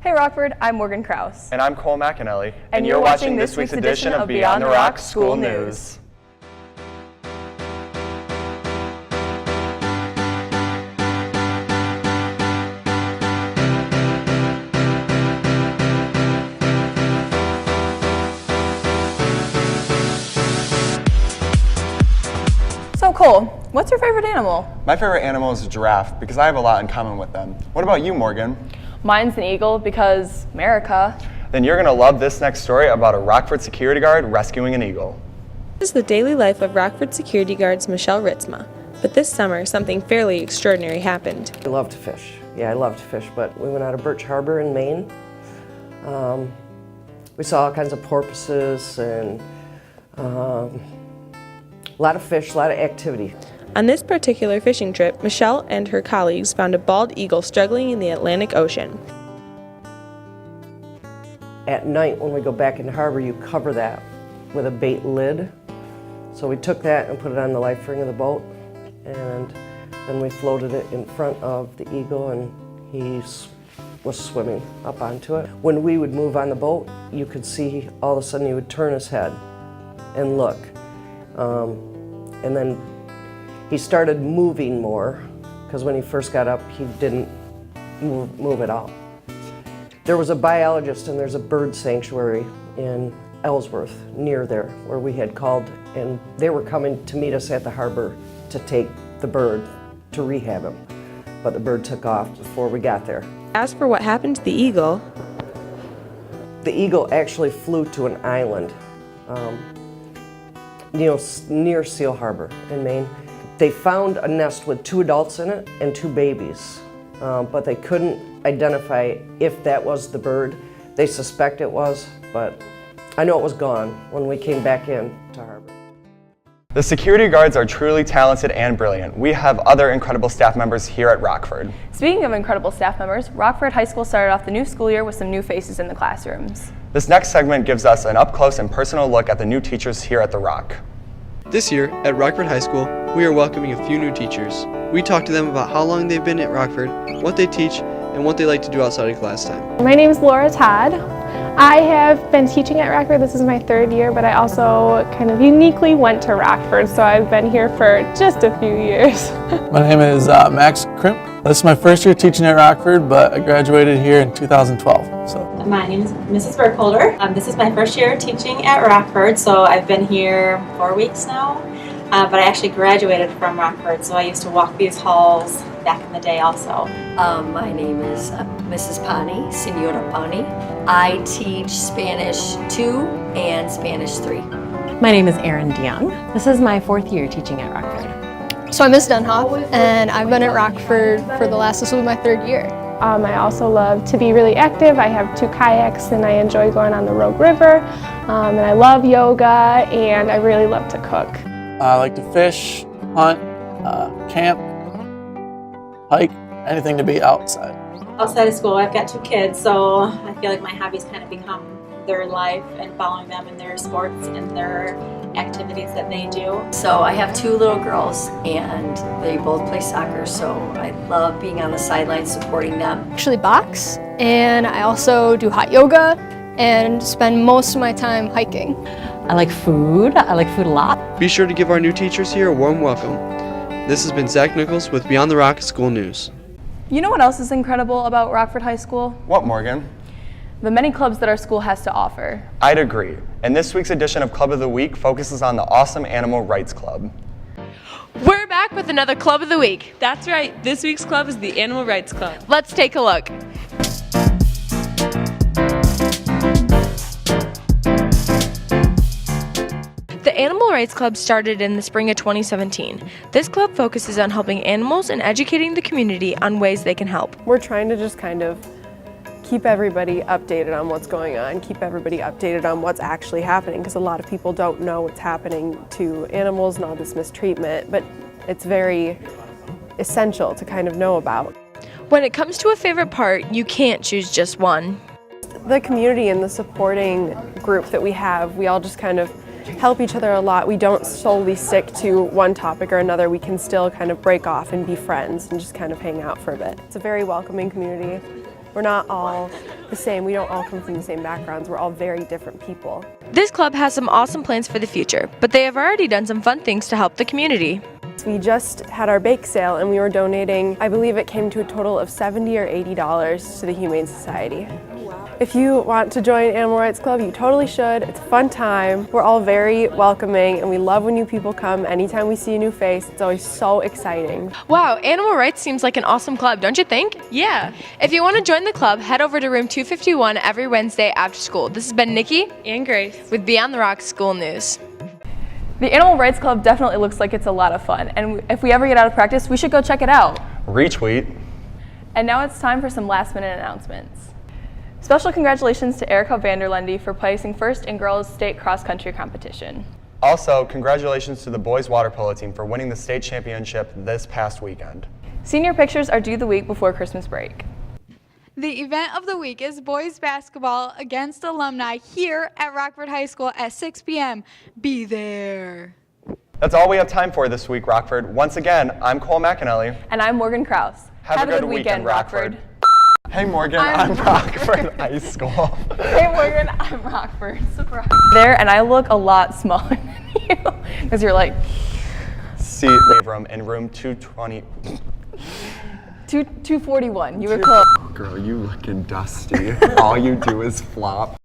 Hey Rockford, I'm Morgan Krause. And I'm Cole McAnally. And you're watching this week's edition of Beyond the Rock School News. So Cole, what's your favorite animal? My favorite animal is a giraffe because I have a lot in common with them. What about you, Morgan? Mine's an eagle because America. Then you're going to love this next story about a Rockford security guard rescuing an eagle. This is the daily life of Rockford security guards Michelle Ritzma. But this summer, something fairly extraordinary happened. I love to fish. Yeah, I love to fish, but we went out of Birch Harbor in Maine. We saw all kinds of porpoises and a lot of fish, a lot of activity. On this particular fishing trip, Michelle and her colleagues found a bald eagle struggling in the Atlantic Ocean. At night, when we go back into harbor, you cover that with a bait lid. So we took that and put it on the life ring of the boat, and then we floated it in front of the eagle, and he was swimming up onto it. When we would move on the boat, you could see all of a sudden he would turn his head and look. And then he started moving more, because when he first got up, he didn't move at all. There was a biologist and there's a bird sanctuary in Ellsworth near there where we had called, and they were coming to meet us at the harbor to take the bird to rehab him. But the bird took off before we got there. As for what happened to the eagle actually flew to an island near Seal Harbor in Maine. They found a nest with 2 adults in it and 2 babies, but they couldn't identify if that was the bird. They suspect it was, but I know it was gone when we came back in to harbor. The security guards are truly talented and brilliant. We have other incredible staff members here at Rockford. Speaking of incredible staff members, Rockford High School started off the new school year with some new faces in the classrooms. This next segment gives us an up-close and personal look at the new teachers here at The Rock. This year, at Rockford High School, we are welcoming a few new teachers. We talked to them about how long they've been at Rockford, what they teach, and what they like to do outside of class time. My name is Laura Todd. I have been teaching at Rockford. This is my 3rd year, but I also kind of uniquely went to Rockford, so I've been here for just a few years. My name is Max Crimp. This is my 1st year teaching at Rockford, but I graduated here in 2012. My name is Mrs. Burkholder. This is my 1st year teaching at Rockford, so I've been here 4 weeks now. But I actually graduated from Rockford, so I used to walk these halls back in the day also. My name is Mrs. Pani, Senora Pani. I teach Spanish 2 and Spanish 3. My name is Erin DeYoung. This is my 4th year teaching at Rockford. So I'm Miss Dunhoff, and I've been at Rockford for this will be my 3rd year. I also love to be really active. I have 2 kayaks and I enjoy going on the Rogue River. And I love yoga and I really love to cook. I like to fish, hunt, camp, hike, anything to be outside. Outside of school, I've got 2 kids, so I feel like my hobbies kind of become their life and following them in their sports and their activities that they do. So I have 2 little girls and they both play soccer, so I love being on the sidelines supporting them. Actually box, and I also do hot yoga and spend most of my time hiking. I like food. I like food a lot. Be sure to give our new teachers here a warm welcome. This has been Zach Nichols with Beyond the Rock School News. You know what else is incredible about Rockford High School? What, Morgan? The many clubs that our school has to offer. I'd agree. And this week's edition of Club of the Week focuses on the awesome Animal Rights Club. We're back with another Club of the Week. That's right, this week's club is the Animal Rights Club. Let's take a look. The Animal Rights Club started in the spring of 2017. This club focuses on helping animals and educating the community on ways they can help. We're trying to just kind of keep everybody updated on what's going on, keep everybody updated on what's actually happening, because a lot of people don't know what's happening to animals and all this mistreatment, but it's very essential to kind of know about. When it comes to a favorite part, you can't choose just one. The community and the supporting group that we have, we all just kind of help each other a lot. We don't solely stick to one topic or another. We can still kind of break off and be friends and just kind of hang out for a bit. It's a very welcoming community. We're not all the same. We don't all come from the same backgrounds. We're all very different people. This club has some awesome plans for the future, but they have already done some fun things to help the community. We just had our bake sale and we were donating, I believe it came to a total of $70 or $80 to the Humane Society. If you want to join Animal Rights Club, you totally should. It's a fun time. We're all very welcoming and we love when new people come. Anytime we see a new face, it's always so exciting. Wow, Animal Rights seems like an awesome club, don't you think? Yeah. If you want to join the club, head over to room 251 every Wednesday after school. This has been Nikki And Grace. with Beyond the Rocks School News. The Animal Rights Club definitely looks like it's a lot of fun, and if we ever get out of practice, we should go check it out. Retweet. And now it's time for some last-minute announcements. Special congratulations to Erica Vanderlendy for placing first in girls' state cross-country competition. Also, congratulations to the boys water polo team for winning the state championship this past weekend. Senior pictures are due the week before Christmas break. The event of the week is boys basketball against alumni here at Rockford High School at 6 p.m. Be there. That's all we have time for this week, Rockford. Once again, I'm Cole McAnally. And I'm Morgan Krause. Have a good weekend, Rockford. Hey Morgan, I'm Rockford High School. Hey Morgan, I'm Rockford. Surprise. There, and I look a lot smaller than you, because you're like... See room in room 220. 241, you were close. Girl, you looking dusty. All you do is flop.